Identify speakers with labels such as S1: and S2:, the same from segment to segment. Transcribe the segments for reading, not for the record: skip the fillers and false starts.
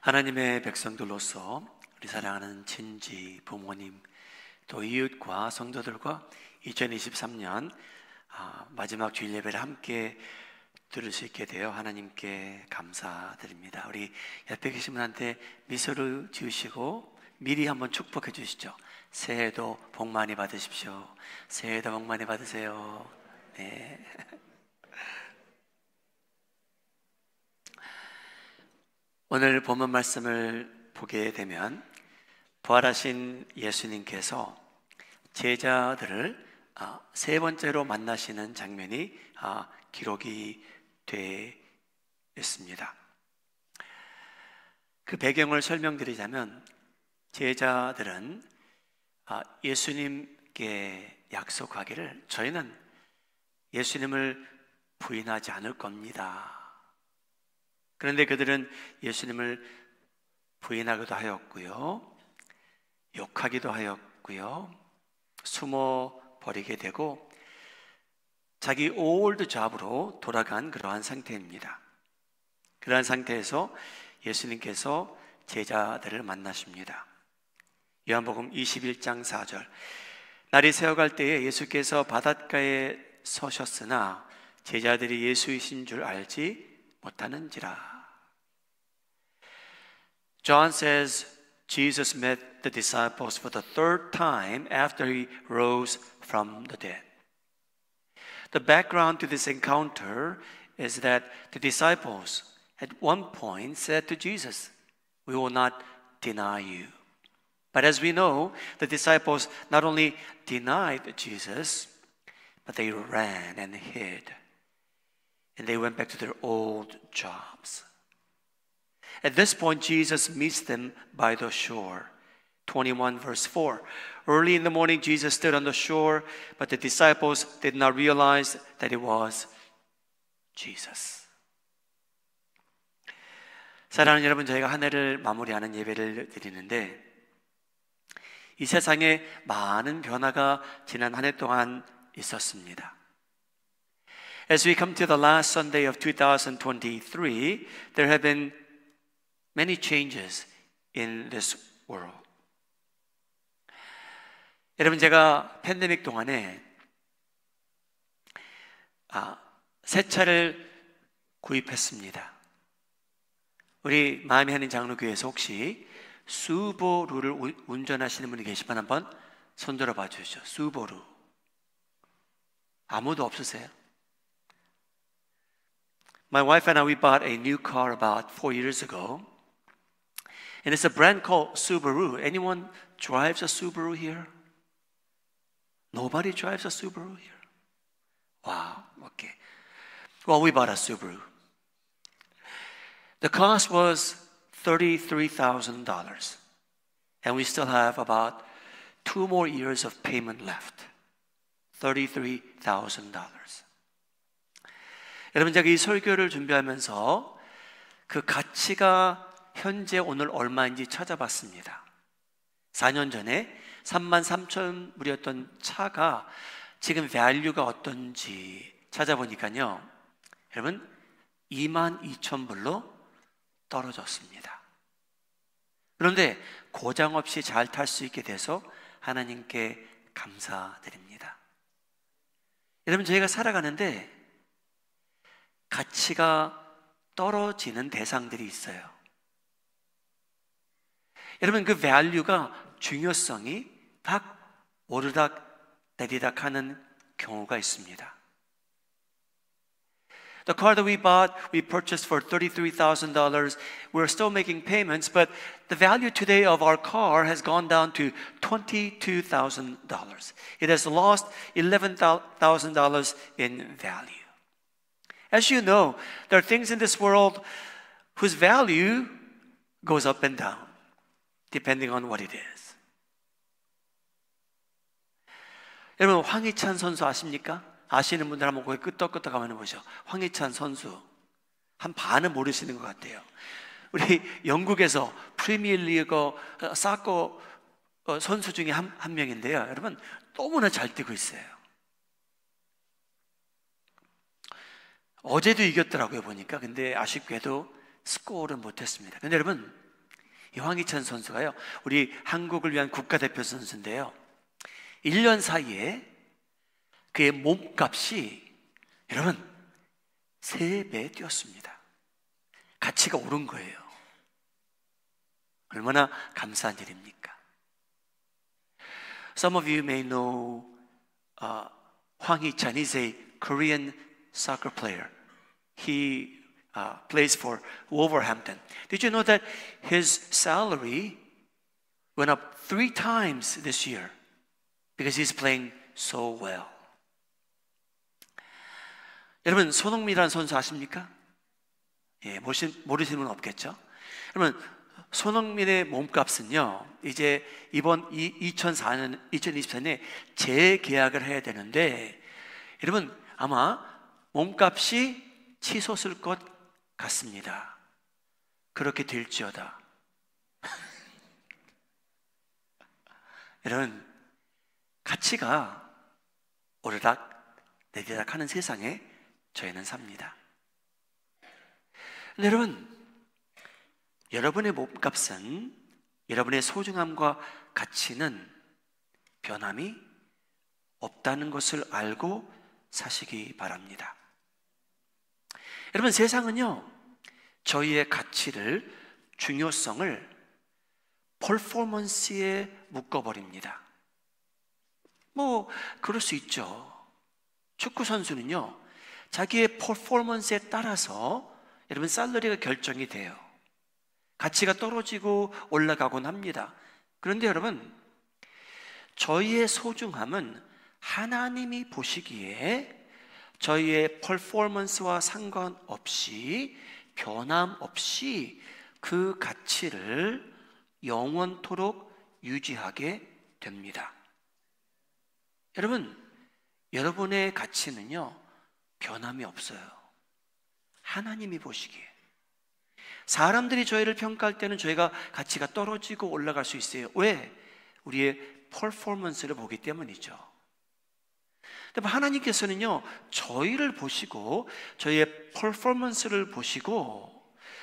S1: 하나님의 백성들로서 우리 사랑하는 친지, 부모님, 또 이웃과 성도들과 2023년 마지막 주일 예배를 함께 들을 수 있게 되어 하나님께 감사드립니다. 우리 옆에 계신 분한테 미소를 지으시고 미리 한번 축복해 주시죠. 새해도 복 많이 받으십시오. 새해도 복 많이 받으세요. 네. 오늘 본문 말씀을 보게 되면 부활하신 예수님께서 제자들을 세 번째로 만나시는 장면이 기록이 되어 있습니다. 그 배경을 설명드리자면 제자들은 예수님께 약속하기를 저희는 예수님을 부인하지 않을 겁니다. 그런데 그들은 예수님을 부인하기도 하였고요, 욕하기도 하였고요, 숨어버리게 되고 자기 올드 잡으로 돌아간 그러한 상태입니다. 그러한 상태에서 예수님께서 제자들을 만나십니다. 요한복음 21장 4절, 날이 새어갈 때에 예수께서 바닷가에 서셨으나 제자들이 예수이신 줄 알지 못하는지라. John says Jesus met the disciples for the third time after he rose from the dead. The background to this encounter is that the disciples at one point said to Jesus, "We will not deny you." But as we know, the disciples not only denied Jesus, but they ran and hid. And they went back to their old jobs. At this point, Jesus meets them by the shore. 21 verse 4. Early in the morning, Jesus stood on the shore, but the disciples did not realize that it was Jesus. 사랑하는 여러분, 저희가 한 해를 마무리하는 예배를 드리는데 이 세상에 많은 변화가 지난 한 해 동안 있었습니다. As we come to the last Sunday of 2023, there have been many changes in this world. 여러분, 제가 팬데믹 동안에 새 차를 구입했습니다. 우리 마음이 하는 장로교회에서 혹시 수보루를 운전하시는 분이 계시면 한번 손들어 봐 주시죠. 수보루. 아무도 없으세요? My wife and I, we bought a new car about 4 years ago. And it's a brand called Subaru. Anyone drives a Subaru here? Nobody drives a Subaru here? Wow, okay. Well, we bought a Subaru. The cost was $33,000. And we still have about 2 more years of payment left. $33,000. 여러분, 제가 이 설교를 준비하면서 그 가치가 현재 오늘 얼마인지 찾아봤습니다. 4년 전에 33,000불이었던 차가 지금 밸류가 어떤지 찾아보니까요, 여러분 22,000불로 떨어졌습니다. 그런데 고장 없이 잘 탈 수 있게 돼서 하나님께 감사드립니다. 여러분, 저희가 살아가는데 가치가 떨어지는 대상들이 있어요. 여러분, 그 밸류가, 중요성이 막 오르락 내리락 하는 경우가 있습니다. The car that we purchased for $33,000. We're still making payments, but the value today of our car has gone down to $22,000. It has lost $11,000 in value. As you know, there are things in this world whose value goes up and down, depending on what it is. 여러분, 황희찬 선수 아십니까? 아시는 분들 한번 거기 끄떡끄떡 가만 보시죠. 황희찬 선수 한 반은 모르시는 것 같아요. 우리 영국에서 프리미어리그 사커 선수 중에 한 명인데요. 여러분, 너무나 잘 뛰고 있어요. 어제도 이겼더라고요, 보니까. 근데 아쉽게도 스코어를 못했습니다. 근데 여러분, 이 황희찬 선수가요, 우리 한국을 위한 국가대표 선수인데요, 1년 사이에 그의 몸값이 여러분 3배 뛰었습니다. 가치가 오른 거예요. 얼마나 감사한 일입니까? Some of you may know Hwang Hee-chan is a Korean soccer player. He plays for Wolverhampton. Did you know that his salary went up 3 times this year because he's playing so well? 여러분, 손흥민이라는 선수 아십니까? 예, 모르시는 분 없겠죠? 여러분, 손흥민의 몸값은요, 이제 이번 2024년에 재계약을 해야 되는데, 여러분, 아마 몸값이 치솟을 것 같습니다. 그렇게 될지어다. 여러분, 가치가 오르락 내리락 하는 세상에 저희는 삽니다. 근데 여러분, 여러분의 몸값은, 여러분의 소중함과 가치는 변함이 없다는 것을 알고 사시기 바랍니다. 여러분, 세상은요, 저희의 가치를, 중요성을 퍼포먼스에 묶어버립니다. 그럴 수 있죠. 축구 선수는요, 자기의 퍼포먼스에 따라서 여러분 살러리가 결정이 돼요. 가치가 떨어지고 올라가곤 합니다. 그런데 여러분, 저희의 소중함은 하나님이 보시기에 저희의 퍼포먼스와 상관없이, 변함없이 그 가치를 영원토록 유지하게 됩니다. 여러분, 여러분의 가치는요, 변함이 없어요. 하나님이 보시기에. 사람들이 저희를 평가할 때는 저희가 가치가 떨어지고 올라갈 수 있어요. 왜? 우리의 퍼포먼스를 보기 때문이죠. 근데 하나님께서는요, 저희를 보시고, 저희의 퍼포먼스를 보시고,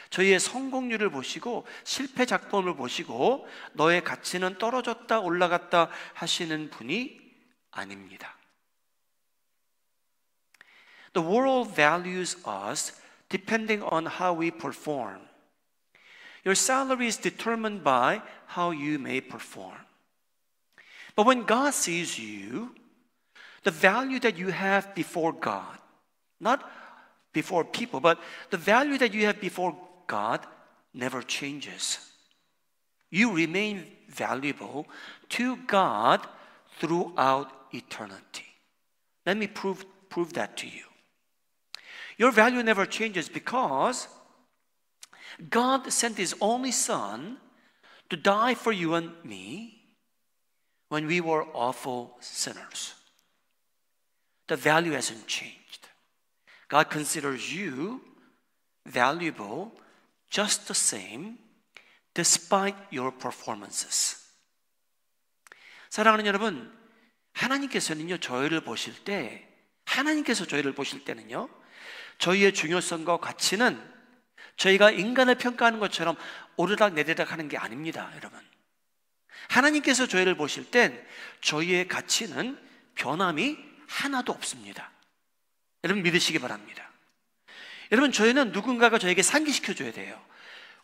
S1: 저희의 성공률을 보시고, 실패 작품을 보시고, 너의 가치는 떨어졌다 올라갔다 하시는 분이 아닙니다. The world values us depending on how we perform. Your salary is determined by how you may perform. But when God sees you, the value that you have before God, not before people, but the value that you have before God never changes. You remain valuable to God throughout eternity. Let me prove that to you. Your value never changes because God sent His only Son to die for you and me when we were awful sinners. The value hasn't changed. God considers you valuable just the same despite your performances. 사랑하는 여러분, 하나님께서는요, 저희를 보실 때는요, 저희의 중요성과 가치는 저희가 인간을 평가하는 것처럼 오르락 내리락 하는 게 아닙니다, 여러분. 하나님께서 저희를 보실 땐 저희의 가치는 변함이 하나도 없습니다. 여러분 믿으시기 바랍니다. 여러분, 저희는 누군가가 저에게 상기시켜줘야 돼요.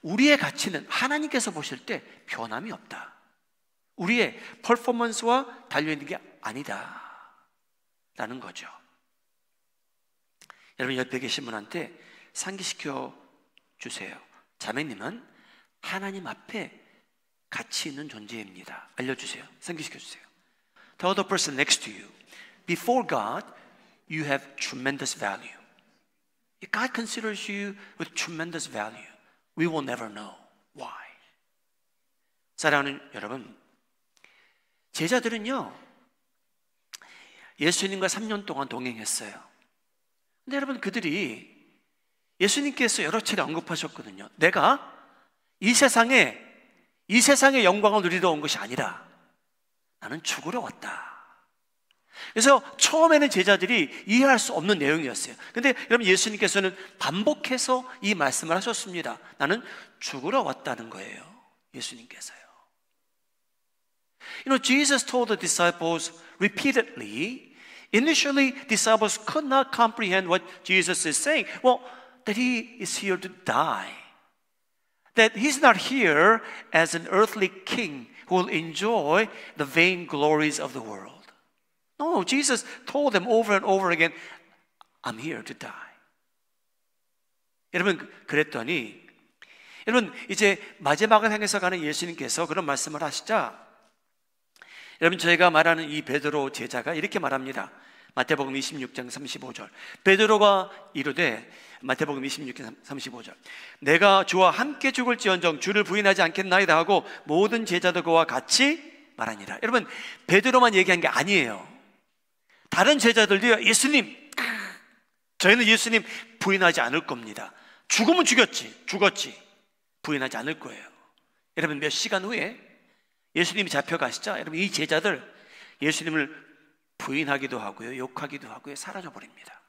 S1: 우리의 가치는 하나님께서 보실 때 변함이 없다. 우리의 퍼포먼스와 달려있는 게 아니다 라는 거죠. 여러분, 옆에 계신 분한테 상기시켜 주세요. 자매님은 하나님 앞에 가치 있는 존재입니다. 알려주세요. 상기시켜 주세요. Tell the person next to you, before God, you have tremendous value. God considers you with tremendous value. We will never know why. 사랑하는 여러분, 제자들은요, 예수님과 3년 동안 동행했어요. 근데 여러분, 그들이 예수님께서 여러 차례 언급하셨거든요. 내가 이 세상의 영광을 누리러 온 것이 아니라 나는 죽으러 왔다. 그래서 처음에는 제자들이 이해할 수 없는 내용이었어요. 근데 여러분, 예수님께서는 반복해서 이 말씀을 하셨습니다. 나는 죽으러 왔다는 거예요. 예수님께서요. You know, Jesus told the disciples repeatedly. Initially, disciples could not comprehend what Jesus is saying. Well, that he is here to die. That he's not here as an earthly king who will enjoy the vain glories of the world. No, Jesus told them over and over again, I'm here to die. 여러분, 그랬더니 여러분, 이제 마지막을 향해서 가는 예수님께서 그런 말씀을 하시자 여러분, 저희가 말하는 이 베드로 제자가 이렇게 말합니다. 마태복음 26장 35절. 베드로가 이르되, 마태복음 26장 35절. 내가 주와 함께 죽을지언정 주를 부인하지 않겠나이다 하고 모든 제자도 그와 같이 말하니라. 여러분, 베드로만 얘기한 게 아니에요. 다른 제자들도요, 예수님, 저희는 예수님 부인하지 않을 겁니다. 죽으면 죽었지. 부인하지 않을 거예요. 여러분, 몇 시간 후에 예수님이 잡혀가시자 여러분, 이 제자들 예수님을 부인하기도 하고요, 욕하기도 하고요, 사라져버립니다.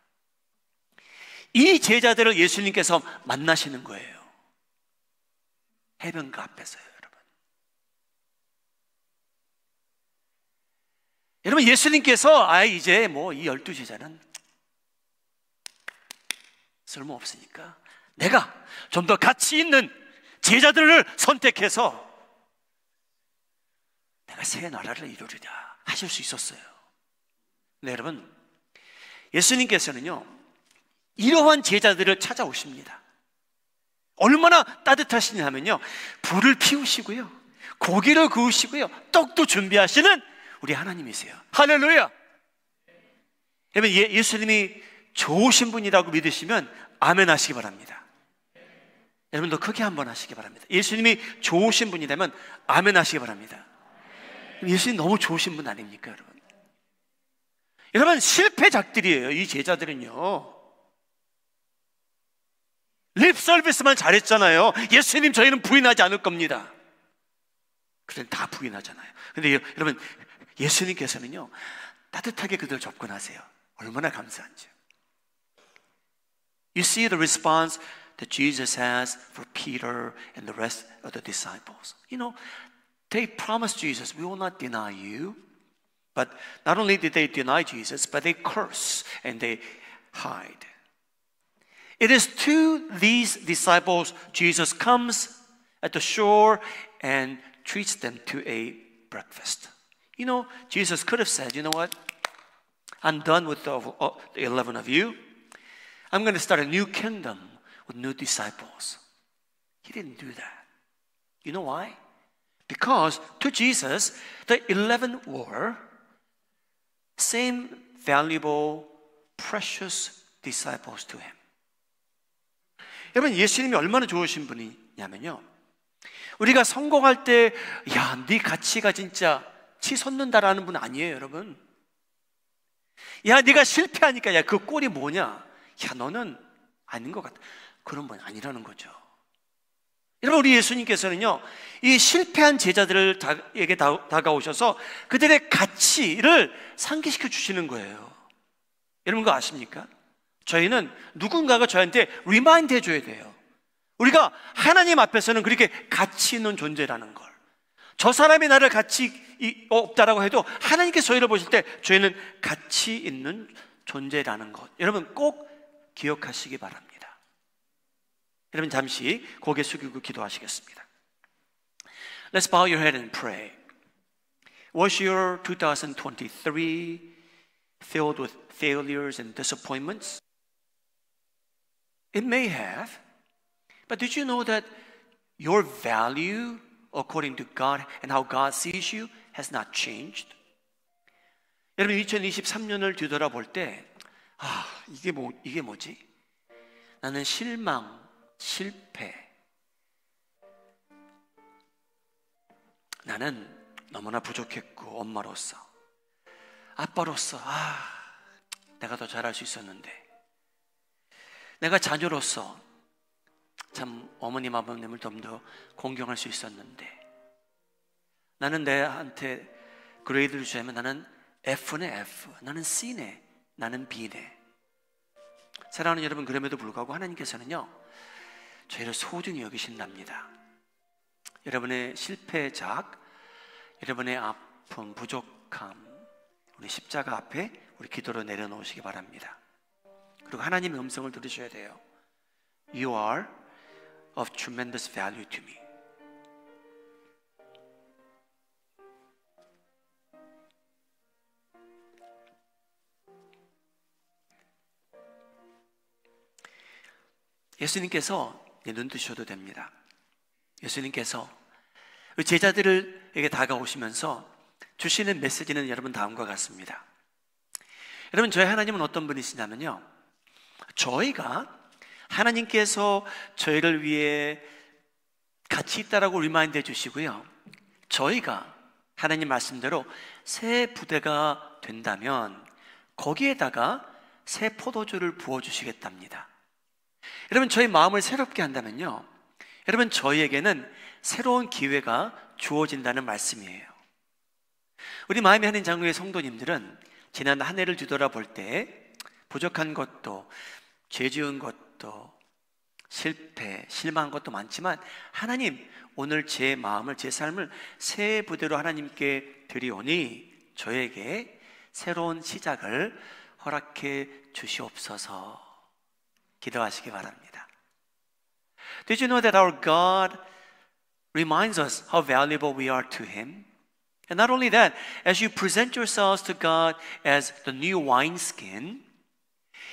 S1: 이 제자들을 예수님께서 만나시는 거예요. 해변가 앞에서요, 여러분. 여러분, 예수님께서 이제 뭐 이 12제자는 쓸모없으니까 내가 좀 더 가치 있는 제자들을 선택해서 내가 새 나라를 이루리라 하실 수 있었어요. 네, 여러분, 예수님께서는요 이러한 제자들을 찾아오십니다. 얼마나 따뜻하시냐면요, 불을 피우시고요, 고기를 구우시고요, 떡도 준비하시는 우리 하나님이세요. 할렐루야. 여러분, 예수님이 좋으신 분이라고 믿으시면 아멘 하시기 바랍니다. 여러분도 크게 한번 하시기 바랍니다. 예수님이 좋으신 분이라면 아멘 하시기 바랍니다. 예수님 너무 좋으신 분 아닙니까, 여러분? 여러분, 실패작들이에요, 이 제자들은요. 립 서비스만 잘했잖아요. 예수님, 저희는 부인하지 않을 겁니다. 그런데 다 부인하잖아요. 근데 여러분, 예수님께서는요 따뜻하게 그들 접근하세요. 얼마나 감사한지요. You see the response that Jesus has for Peter and the rest of the disciples. You know, they promised Jesus, we will not deny you. But not only did they deny Jesus, but they curse and they hide. It is to these disciples Jesus comes at the shore and treats them to a breakfast. You know, Jesus could have said, you know what? I'm done with the 11 of you. I'm going to start a new kingdom with new disciples. He didn't do that. You know why? Because to Jesus, the 11 were same valuable, precious disciples to him. 여러분, 예수님이 얼마나 좋으신 분이냐면요, 우리가 성공할 때, 야, 네 가치가 진짜 치솟는다라는 분 아니에요, 여러분. 야, 네가 실패하니까, 야, 그 꼴이 뭐냐? 야, 너는 아닌 것 같아. 그런 분 아니라는 거죠. 여러분, 우리 예수님께서는요, 이 실패한 제자들에게 다가오셔서 그들의 가치를 상기시켜 주시는 거예요. 여러분, 그거 아십니까? 저희는 누군가가 저희한테 리마인드 해줘야 돼요. 우리가 하나님 앞에서는 그렇게 가치 있는 존재라는 걸. 저 사람이 나를 가치 없다라고 해도 하나님께서 저희를 보실 때 저희는 가치 있는 존재라는 것, 여러분 꼭 기억하시기 바랍니다. 여러분, 잠시 고개 숙이고 기도하시겠습니다. Let's bow your head and pray. Was your 2023 filled with failures and disappointments? It may have, but did you know that your value according to God and how God sees you has not changed? 여러분, 2023년을 뒤돌아볼 때, 이게 뭐지? 나는 실망, 실패, 나는 너무나 부족했고, 엄마로서, 아빠로서, 내가 더 잘할 수 있었는데, 내가 자녀로서 참 어머님 아버님을 좀 더 공경할 수 있었는데, 나는 내한테 그레이드를 주자면 나는 F네 F, 나는 C네, 나는 B네. 사랑하는 여러분, 그럼에도 불구하고 하나님께서는요 저희를 소중히 여기신답니다. 여러분의 실패작, 여러분의 아픔, 부족함, 우리 십자가 앞에 우리 기도로 내려놓으시기 바랍니다. 그리고 하나님의 음성을 들으셔야 돼요. You are of tremendous value to me. 예수님께서 눈 뜨셔도 됩니다. 예수님께서 제자들에게 다가오시면서 주시는 메시지는 여러분 다음과 같습니다. 여러분, 저희 하나님은 어떤 분이시냐면요, 저희가 하나님께서 저희를 위해 가치 있다라고 리마인드 해주시고요, 저희가 하나님 말씀대로 새 부대가 된다면 거기에다가 새 포도주를 부어주시겠답니다. 여러분, 저희 마음을 새롭게 한다면요, 여러분, 저희에게는 새로운 기회가 주어진다는 말씀이에요. 우리 마음의 하나님 장로의 성도님들은 지난 한 해를 뒤돌아볼 때 부족한 것도, 죄 지은 것도, 실패, 실망한 것도 많지만 하나님, 오늘 제 마음을, 제 삶을 새 부대로 하나님께 드리오니 저에게 새로운 시작을 허락해 주시옵소서 기도하시기 바랍니다. Did you know that our God reminds us how valuable we are to Him? And not only that, as you present yourselves to God as the new wineskin,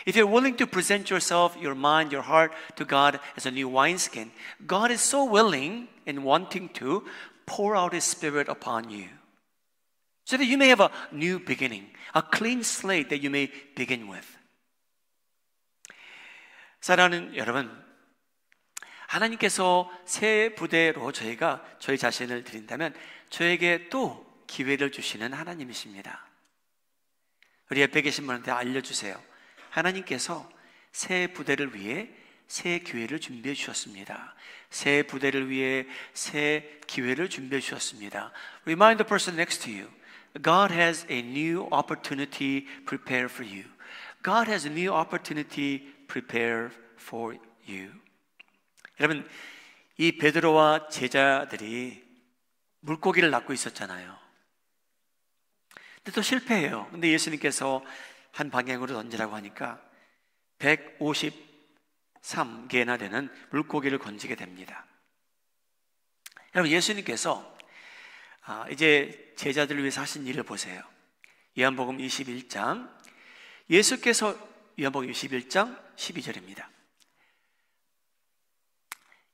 S1: if you're willing to present yourself, your mind, your heart to God as a new wineskin, God is so willing and wanting to pour out His Spirit upon you, so that you may have a new beginning, a clean slate that you may begin with. 사랑하는 여러분, 하나님께서 새 부대로 저희가 저희 자신을 드린다면 저에게 또 기회를 주시는 하나님이십니다. 우리 옆에 계신 분한테 알려주세요. 하나님께서 새 부대를 위해 새 기회를 준비해 주셨습니다. 새 부대를 위해 새 기회를 준비해 주셨습니다. Remind the person next to you. God has a new opportunity prepared for you. God has a new opportunity prepared for you. 여러분, 이 베드로와 제자들이 물고기를 낚고 있었잖아요. 근데 또 실패해요. 근데 예수님께서 한 방향으로 던지라고 하니까 153개나 되는 물고기를 건지게 됩니다. 여러분, 예수님께서 이제 제자들을 위해서 하신 일을 보세요. 요한복음 21장, 예수께서 요한복음 21장 12절입니다.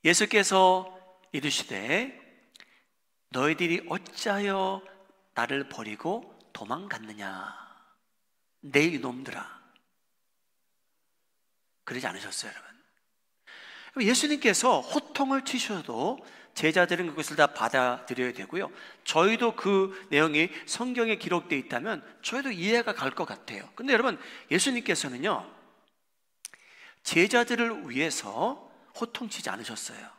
S1: 예수께서 이르시되 너희들이 어찌하여 나를 버리고 도망갔느냐, 내 이놈들아. 그러지 않으셨어요, 여러분. 예수님께서 호통을 치셔도 제자들은 그것을 다 받아들여야 되고요, 저희도 그 내용이 성경에 기록되어 있다면 저희도 이해가 갈 것 같아요. 근데 여러분, 예수님께서는요, 제자들을 위해서 호통치지 않으셨어요.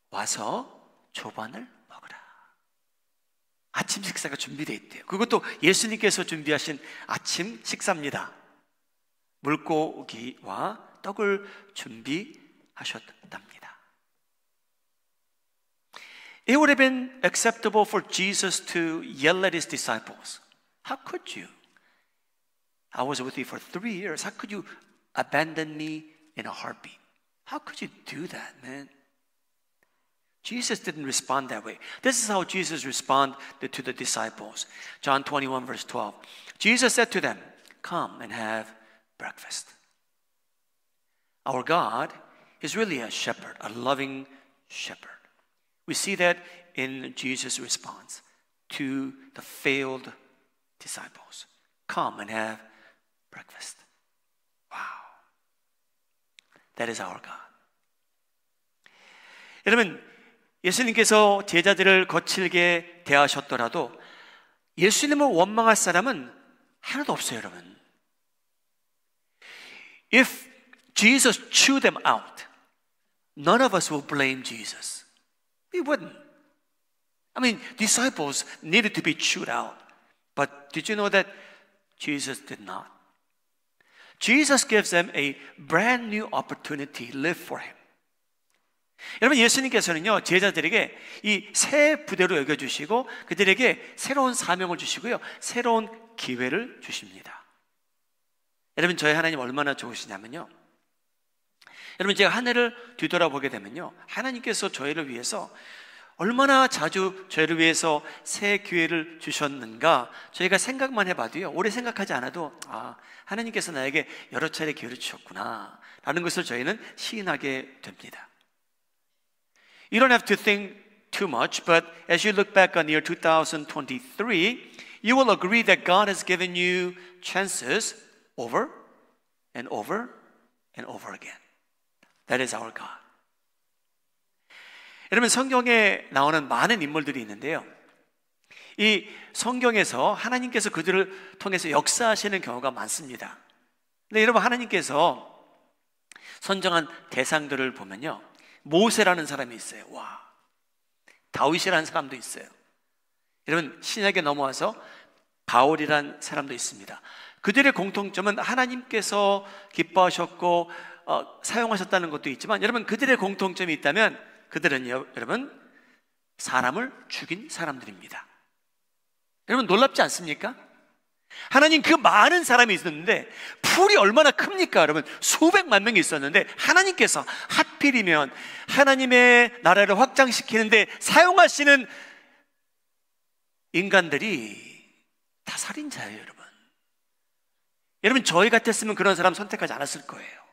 S1: 와서 조반을 먹으라. 아침 식사가 준비되어 있대요. 그것도 예수님께서 준비하신 아침 식사입니다. 물고기와 떡을 준비하셨답니다. It would have been acceptable for Jesus to yell at His disciples. How could you? I was with you for 3 years. How could you abandon me in a heartbeat? How could you do that, man? Jesus didn't respond that way. This is how Jesus responded to the disciples. John 21 verse 12. Jesus said to them, come and have breakfast. Our God is really a shepherd, a loving shepherd. We see that in Jesus' response to the failed disciples. Come and have breakfast. Wow. That is our God. 여러분, 예수님께서 제자들을 거칠게 대하셨더라도 예수님을 원망할 사람은 하나도 없어요, 여러분. If Jesus chewed them out, none of us will blame Jesus. We wouldn't. I mean, disciples needed to be chewed out. But did you know that Jesus did not? Jesus gives them a brand new opportunity to live for Him. 여러분, 예수님께서는요, 제자들에게 이 새 부대로 여겨주시고 그들에게 새로운 사명을 주시고요, 새로운 기회를 주십니다. 여러분, 저희 하나님 얼마나 좋으시냐면요, 여러분, 제가 한 해를 뒤돌아보게 되면요, 하나님께서 저희를 위해서 얼마나 자주 저희를 위해서 새 기회를 주셨는가 저희가 생각만 해봐도요, 오래 생각하지 않아도 하나님께서 나에게 여러 차례 기회를 주셨구나 라는 것을 저희는 시인하게 됩니다. You don't have to think too much, but as you look back on the year 2023, you will agree that God has given you chances over and over and over again. That is our God. 여러분, 성경에 나오는 많은 인물들이 있는데요, 이 성경에서 하나님께서 그들을 통해서 역사하시는 경우가 많습니다. 근데 여러분, 하나님께서 선정한 대상들을 보면요, 모세라는 사람이 있어요. 와, 다윗이라는 사람도 있어요. 여러분, 신약에 넘어와서 바울이라는 사람도 있습니다. 그들의 공통점은 하나님께서 기뻐하셨고 사용하셨다는 것도 있지만, 여러분, 그들의 공통점이 있다면 그들은요, 여러분, 사람을 죽인 사람들입니다. 여러분, 놀랍지 않습니까? 하나님, 그 많은 사람이 있었는데 풀이 얼마나 큽니까? 여러분, 수백만 명이 있었는데 하나님께서 하필이면 하나님의 나라를 확장시키는데 사용하시는 인간들이 다 살인자예요. 여러분, 여러분, 저희 같았으면 그런 사람 선택하지 않았을 거예요.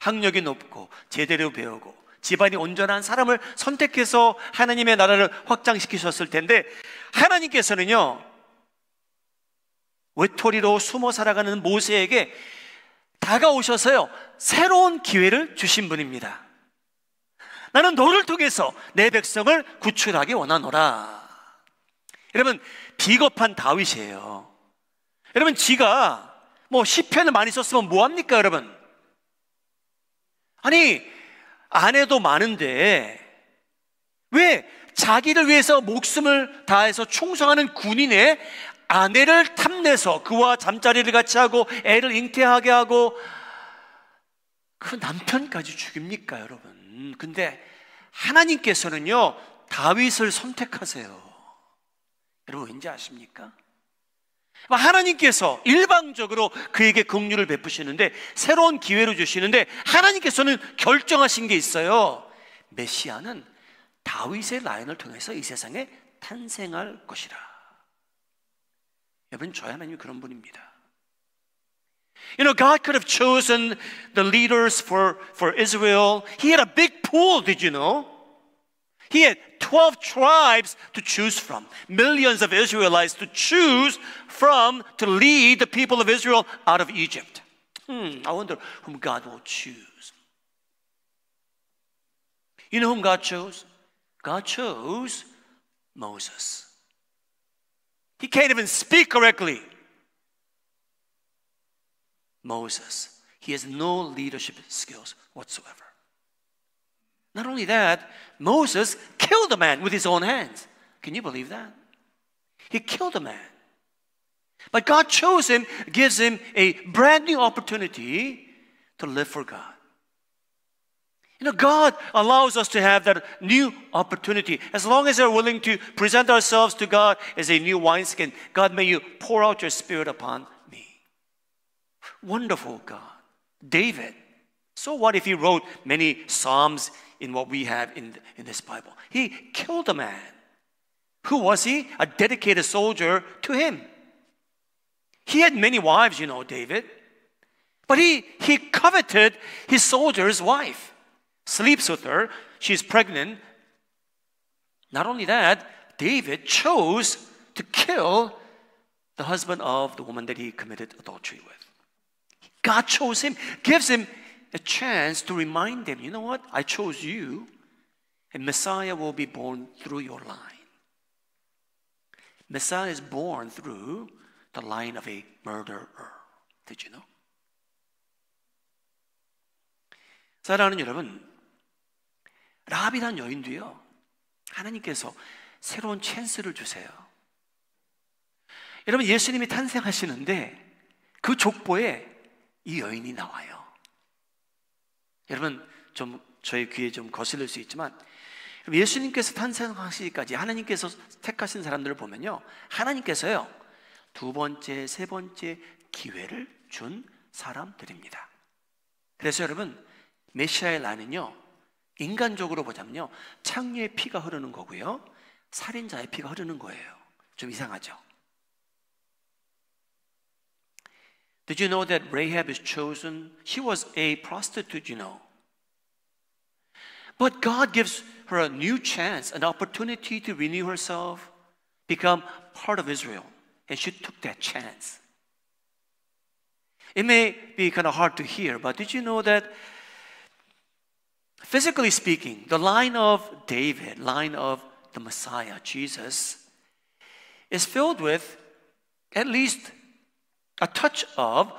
S1: 학력이 높고 제대로 배우고 집안이 온전한 사람을 선택해서 하나님의 나라를 확장시키셨을 텐데, 하나님께서는요, 외톨이로 숨어 살아가는 모세에게 다가오셔서요, 새로운 기회를 주신 분입니다. 나는 너를 통해서 내 백성을 구출하기 원하노라. 여러분, 비겁한 다윗이에요. 여러분, 지가 시편을 많이 썼으면 뭐합니까? 여러분, 아니, 아내도 많은데 왜 자기를 위해서 목숨을 다해서 충성하는 군인의 아내를 탐내서 그와 잠자리를 같이 하고 애를 잉태하게 하고 그 남편까지 죽입니까, 여러분? 근데 하나님께서는요, 다윗을 선택하세요. 여러분, 왠지 아십니까? 하나님께서 일방적으로 그에게 긍휼을 베푸시는데, 새로운 기회를 주시는데, 하나님께서는 결정하신 게 있어요. 메시아는 다윗의 라인을 통해서 이 세상에 탄생할 것이라. 여러분, 저희 하나님이 그런 분입니다. You know, God could have chosen the leaders for Israel. He had a big pool, did you know? He had 12 tribes to choose from. Millions of Israelites to choose from to lead the people of Israel out of Egypt. I wonder whom God will choose. You know whom God chose? God chose Moses. He can't even speak correctly. Moses, he has no leadership skills whatsoever. Not only that, Moses killed a man with his own hands. Can you believe that? He killed a man. But God chose him, gives him a brand new opportunity to live for God. You know, God allows us to have that new opportunity. As long as we're willing to present ourselves to God as a new wineskin, God, may you pour out your spirit upon me. Wonderful God. David. So what if he wrote many psalms in what we have in this Bible? He killed a man. Who was he? A dedicated soldier to him. He had many wives, you know, David. But he coveted his soldier's wife. Sleeps with her. She's pregnant. Not only that, David chose to kill the husband of the woman that he committed adultery with. God chose him, gives him a chance to remind them, you know what? I chose you, and Messiah will be born through your line. Messiah is born through the line of a murderer. Did you know? 사랑하는 여러분, 라합이라는 여인도요, 하나님께서 새로운 찬스를 주세요. 여러분, 예수님이 탄생하시는데 그 족보에 이 여인이 나와요. 여러분, 좀 저희 귀에 좀 거슬릴 수 있지만, 예수님께서 탄생하시기까지 하나님께서 택하신 사람들을 보면요, 하나님께서요 두 번째, 세 번째 기회를 준 사람들입니다. 그래서 여러분, 메시아의 라인은요, 인간적으로 보자면요, 창녀의 피가 흐르는 거고요, 살인자의 피가 흐르는 거예요. 좀 이상하죠? Did you know that Rahab is chosen? She was a prostitute, you know. But God gives her a new chance, an opportunity to renew herself, become part of Israel. And she took that chance. It may be kind of hard to hear, but did you know that physically speaking, the line of David, line of the Messiah, Jesus, is filled with at least a touch of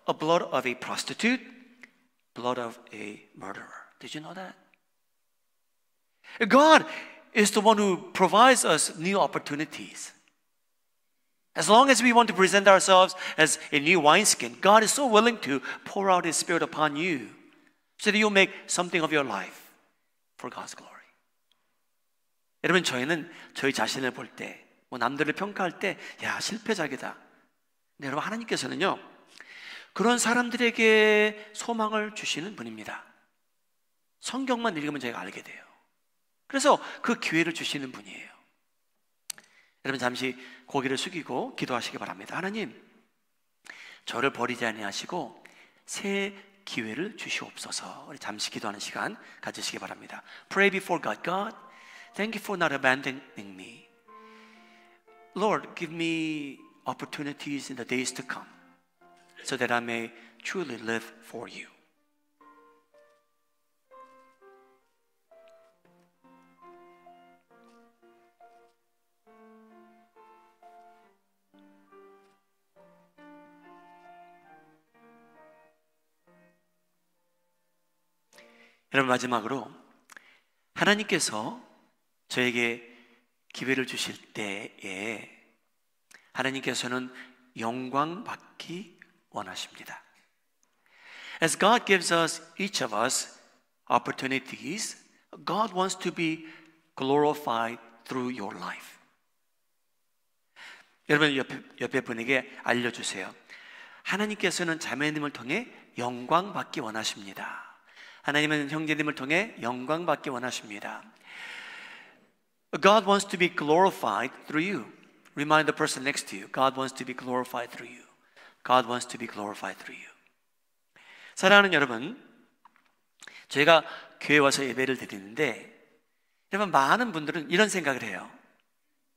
S1: a blood of a prostitute, blood of a murderer. Did you know that? God is the one who provides us new opportunities. As long as we want to present ourselves as a new wineskin, God is so willing to pour out His Spirit upon you so that you'll make something of your life for God's glory. 여러분, 저희는 저희 자신을 볼 때, 남들을 평가할 때, 야, 실패작이다. 근데 여러분, 하나님께서는요, 그런 사람들에게 소망을 주시는 분입니다. 성경만 읽으면 저희가 알게 돼요. 그래서 그 기회를 주시는 분이에요. 여러분, 잠시 고개를 숙이고 기도하시기 바랍니다. 하나님, 저를 버리지 아니하시고 새 기회를 주시옵소서. 우리 잠시 기도하는 시간 가지시기 바랍니다. Pray before God. God, thank you for not abandoning me. Lord, give me opportunities in the days to come so that I may truly live for you. 여러분, 마지막으로 하나님께서 저에게 기회를 주실 때에 하나님께서는 영광 받기 원하십니다. As God gives us, each of us, opportunities, God wants to be glorified through your life. 여러분, 옆에 분에게 알려주세요. 하나님께서는 자매님을 통해 영광 받기 원하십니다. 하나님은 형제님을 통해 영광 받기 원하십니다. God wants to be glorified through you. Remind the person next to you. God wants to be glorified through you. God wants to be glorified through you. 사랑하는 여러분, 저희가 교회 와서 예배를 드리는데, 여러분, 많은 분들은 이런 생각을 해요.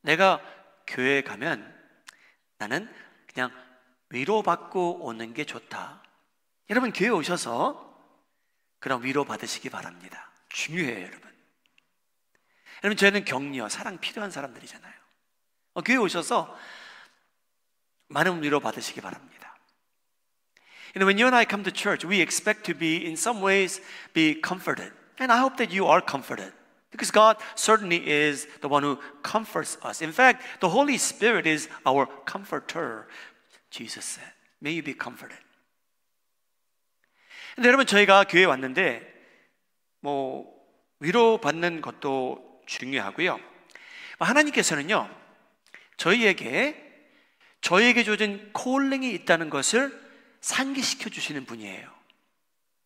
S1: 내가 교회에 가면 나는 그냥 위로받고 오는 게 좋다. 여러분, 교회 오셔서 그런 위로 받으시기 바랍니다. 중요해요, 여러분. 여러분, 저희는 격려, 사랑 필요한 사람들이잖아요. 교회 오셔서 많은 위로 받으시기 바랍니다. You know, when you and I come to church, we expect to be, in some ways, be comforted. And I hope that you are comforted. Because God certainly is the one who comforts us. In fact, the Holy Spirit is our comforter, Jesus said. May you be comforted. 근데 여러분, 저희가 교회에 왔는데 위로받는 것도 중요하고요. 하나님께서는요, 저희에게 주어진 콜링이 있다는 것을 상기시켜 주시는 분이에요.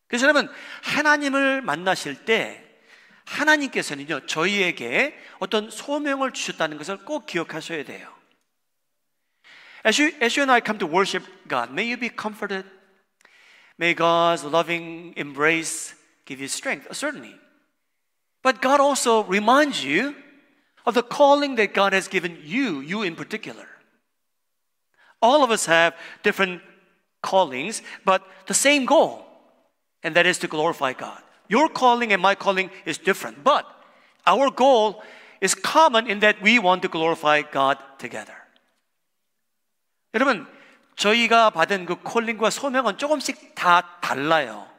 S1: 그래서 여러분, 하나님을 만나실 때 하나님께서는요, 저희에게 어떤 소명을 주셨다는 것을 꼭 기억하셔야 돼요. As you and I come to worship God, may you be comforted. May God's loving embrace give you strength, certainly. But God also reminds you of the calling that God has given you in particular. All of us have different callings, but the same goal, and that is to glorify God. Your calling and my calling is different, but our goal is common in that we want to glorify God together. 여러분, 저희가 받은 그 콜링과 소명은 조금씩 다 달라요.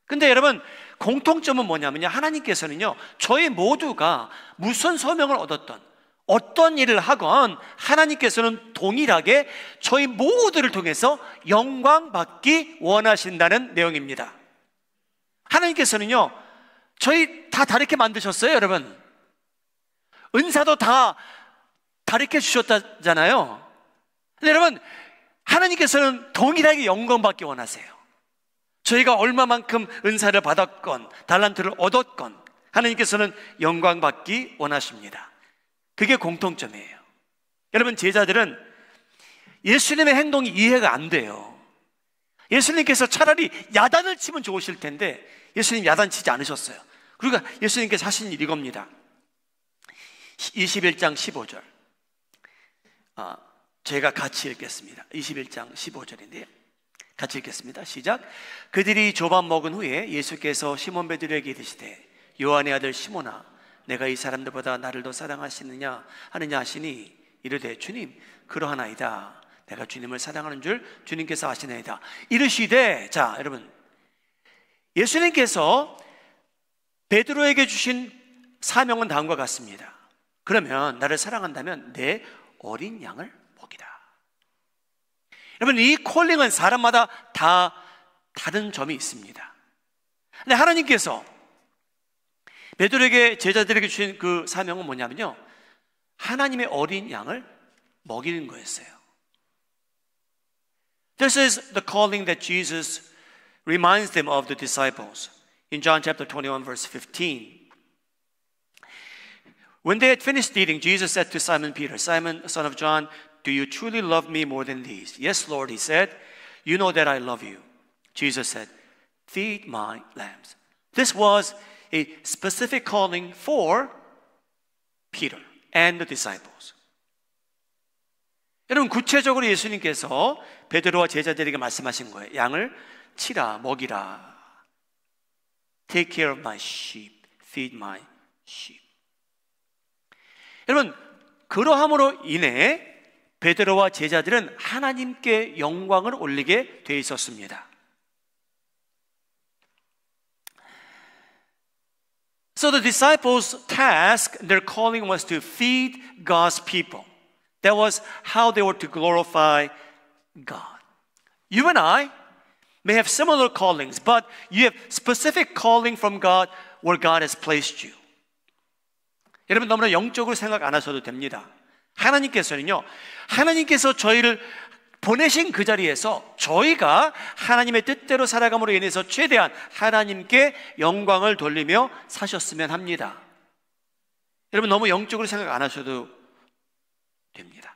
S1: 근데 여러분, 공통점은 뭐냐면요, 하나님께서는요, 저희 모두가 무슨 소명을 얻었던 어떤 일을 하건 하나님께서는 동일하게 저희 모두를 통해서 영광 받기 원하신다는 내용입니다. 하나님께서는요, 저희 다 다르게 만드셨어요, 여러분. 은사도 다 다르게 주셨다잖아요. 근데 여러분, 하나님께서는 동일하게 영광받기 원하세요. 저희가 얼마만큼 은사를 받았건 달란트를 얻었건 하나님께서는 영광받기 원하십니다. 그게 공통점이에요. 여러분, 제자들은 예수님의 행동이 이해가 안 돼요. 예수님께서 차라리 야단을 치면 좋으실 텐데 예수님 야단 치지 않으셨어요. 그러니까 예수님께서 하신 일이 이겁니다. 21장 15절. 제가 같이 읽겠습니다. 21장 15절인데요. 같이 읽겠습니다. 시작. 그들이 조밥 먹은 후에 예수께서 시몬 베드로에게 이르시되 요한의 아들 시몬아, 내가 이 사람들보다 나를 더 사랑하시느냐 하느냐 하시니 이르되 주님 그러하나이다. 내가 주님을 사랑하는 줄 주님께서 아시나이다. 이르시되, 자 여러분, 예수님께서 베드로에게 주신 사명은 다음과 같습니다. 그러면 나를 사랑한다면 내 어린 양을 먹이라. 여러분, 이 콜링은 사람마다 다 다른 점이 있습니다. 근데 하나님께서 베드로에게, 제자들에게 주신 그 사명은 뭐냐면요, 하나님의 어린 양을 먹이는 거였어요. This is the calling that Jesus reminds them of the disciples in John chapter 21 verse 15. When they had finished eating, Jesus said to Simon Peter, Simon, son of John, do you truly love me more than these? Yes, Lord, he said. You know that I love you. Jesus said, feed my lambs. This was a specific calling for Peter and the disciples. 여러분, 구체적으로 예수님께서 베드로와 제자들에게 말씀하신 거예요. 양을 치라, 먹이라. Take care of my sheep. Feed my sheep. 여러분, 그러함으로 인해 베드로와 제자들은 하나님께 영광을 올리게 돼 있었습니다. So the disciples' task, their calling was to feed God's people. That was how they were to glorify God. You and I may have similar callings, but you have specific calling from God where God has placed you. 여러분, 너무나 영적으로 생각 안 하셔도 됩니다. 하나님께서는요, 하나님께서 저희를 보내신 그 자리에서 저희가 하나님의 뜻대로 살아감으로 인해서 최대한 하나님께 영광을 돌리며 사셨으면 합니다. 여러분, 너무 영적으로 생각 안 하셔도 됩니다.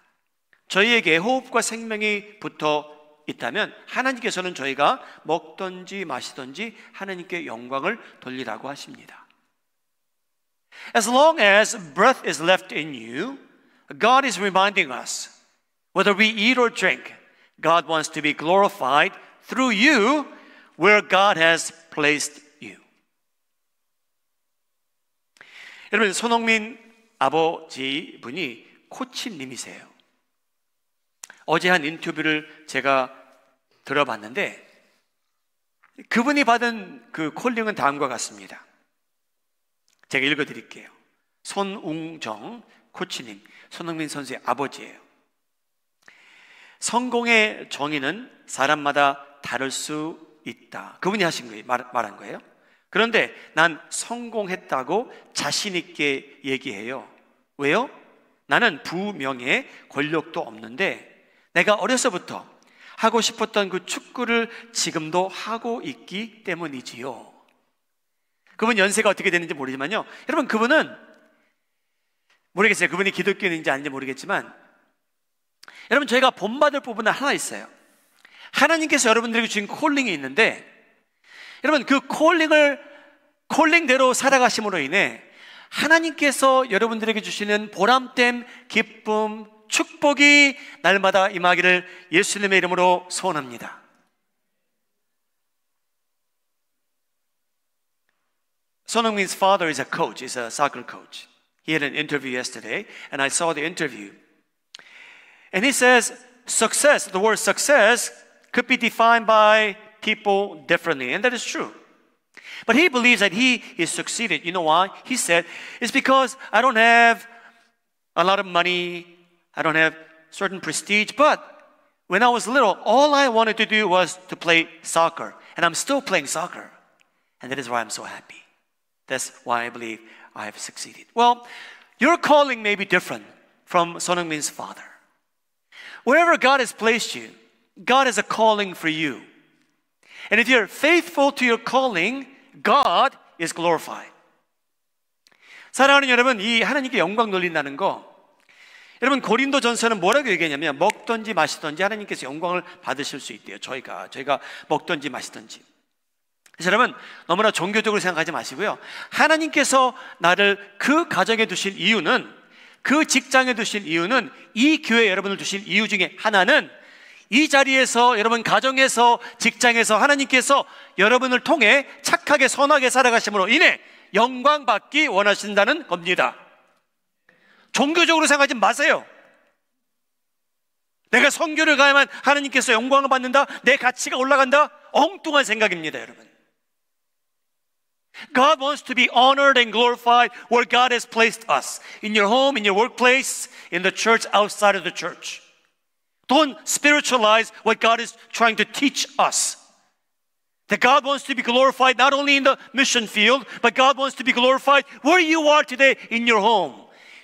S1: 저희에게 호흡과 생명이 붙어 있다면 하나님께서는 저희가 먹든지 마시든지 하나님께 영광을 돌리라고 하십니다. As long as breath is left in you, God is reminding us, whether we eat or drink, God wants to be glorified through you where God has placed you. 여러분, 손흥민 아버지 분이 코치님이세요. 어제 한 인터뷰를 제가 들어봤는데 그분이 받은 그 콜링은 다음과 같습니다. 제가 읽어드릴게요. 손웅정 코치님, 손흥민 선수의 아버지예요. 성공의 정의는 사람마다 다를 수 있다. 그분이 하신 거예요. 말한 거예요. 그런데 난 성공했다고 자신 있게 얘기해요. 왜요? 나는 부명예, 권력도 없는데 내가 어려서부터 하고 싶었던 그 축구를 지금도 하고 있기 때문이지요. 그분 연세가 어떻게 되는지 모르지만요, 여러분, 그분은 모르겠어요. 그분이 기독교인인지 아닌지 모르겠지만 여러분, 저희가 본받을 부분은 하나 있어요. 하나님께서 여러분들에게 주신 콜링이 있는데 여러분, 그 콜링대로 살아가심으로 인해 하나님께서 여러분들에게 주시는 보람됨, 기쁨, 축복이 날마다 임하기를 예수님의 이름으로 소원합니다. 손흥민's father is a coach, is a soccer coach. He had an interview yesterday, and I saw the interview. And he says, success, the word success could be defined by people differently, and that is true. But he believes that he is succeeded. You know why? He said, it's because I don't have a lot of money, I don't have certain prestige, but when I was little, all I wanted to do was to play soccer, and I'm still playing soccer, and that is why I'm so happy. That's why I believe I have succeeded. Well, your calling may be different from Sonheung-min's father. Wherever God has placed you, God has a calling for you. And if you're faithful to your calling, God is glorified. 사랑하는 여러분, 이 하나님께 영광 돌린다는 거, 여러분 고린도전서는 뭐라고 얘기하냐면 먹든지 마시든지 하나님께서 영광을 받으실 수 있대요. 저희가 먹든지 마시든지. 그래서 여러분 너무나 종교적으로 생각하지 마시고요. 하나님께서 나를 그 가정에 두실 이유는, 그 직장에 두실 이유는, 이 교회에 여러분을 두실 이유 중에 하나는 이 자리에서, 여러분 가정에서, 직장에서 하나님께서 여러분을 통해 착하게 선하게 살아가심으로 인해 영광 받기 원하신다는 겁니다. 종교적으로 생각하지 마세요. 내가 선교를 가야만 하나님께서 영광을 받는다, 내 가치가 올라간다, 엉뚱한 생각입니다, 여러분. God wants to be honored and glorified where God has placed us. In your home, in your workplace, in the church, outside of the church. Don't spiritualize what God is trying to teach us. That God wants to be glorified not only in the mission field, but God wants to be glorified where you are today in your home.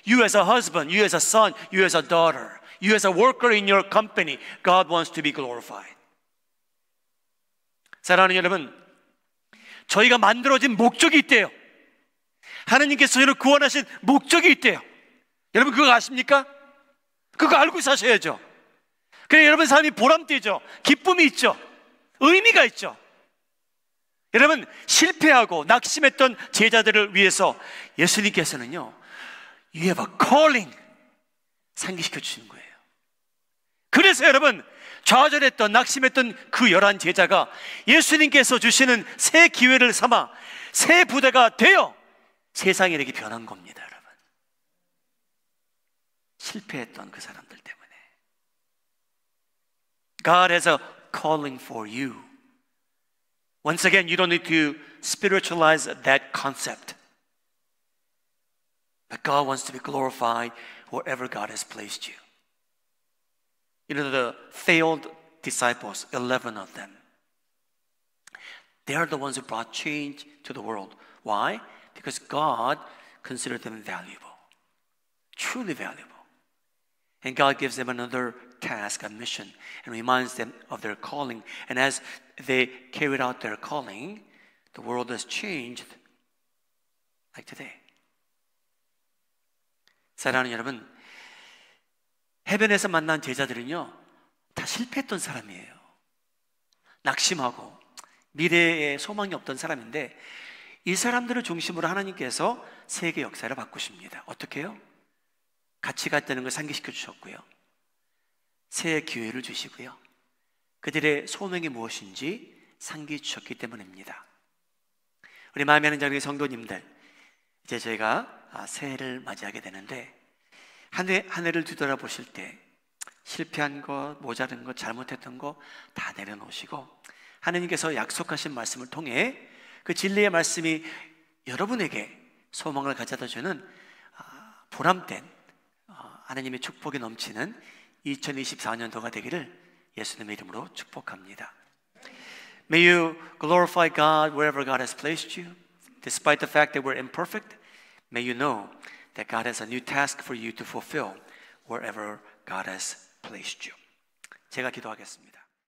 S1: You as a husband, you as a son, you as a daughter, you as a worker in your company, God wants to be glorified. 사랑하는 여러분, 저희가 만들어진 목적이 있대요. 하나님께서 저희를 구원하신 목적이 있대요. 여러분 그거 아십니까? 그거 알고 사셔야죠. 그래 여러분 삶이 보람되죠. 기쁨이 있죠. 의미가 있죠. 여러분 실패하고 낙심했던 제자들을 위해서 예수님께서는요, You have a calling 상기시켜 주시는 거예요. 그래서 여러분 좌절했던, 낙심했던 그 11 제자가 예수님께서 주시는 새 기회를 삼아 새 부대가 되어 세상이 이렇게 변한 겁니다, 여러분. 실패했던 그 사람들 때문에. God has a calling for you. Once again, you don't need to spiritualize that concept. But God wants to be glorified wherever God has placed you. You know, the failed disciples, 11 of them, they are the ones who brought change to the world. Why? Because God considered them valuable, truly valuable. And God gives them another task, a mission, and reminds them of their calling. And as they carried out their calling, the world has changed like today. 사랑하는 여러분, 해변에서 만난 제자들은요, 다 실패했던 사람이에요. 낙심하고 미래에 소망이 없던 사람인데, 이 사람들을 중심으로 하나님께서 세계 역사를 바꾸십니다. 어떻게 해요? 가치가 있다는 걸 상기시켜 주셨고요, 새 기회를 주시고요, 그들의 소명이 무엇인지 상기해 주셨기 때문입니다. 우리 마음에 하는 자리의 성도님들, 이제 저희가 새해를 맞이하게 되는데, 한 해를 뒤돌아보실 때 실패한 것, 모자른 것, 잘못했던 것 다 내려놓으시고 하나님께서 약속하신 말씀을 통해 그 진리의 말씀이 여러분에게 소망을 가져다 주는 보람된 하나님의 축복이 넘치는 2024년도가 되기를 예수님의 이름으로 축복합니다. May you glorify God wherever God has placed you. Despite the fact that we're imperfect, may you know that God has a new task for you to fulfill wherever God has placed you. 제가 기도하겠습니다.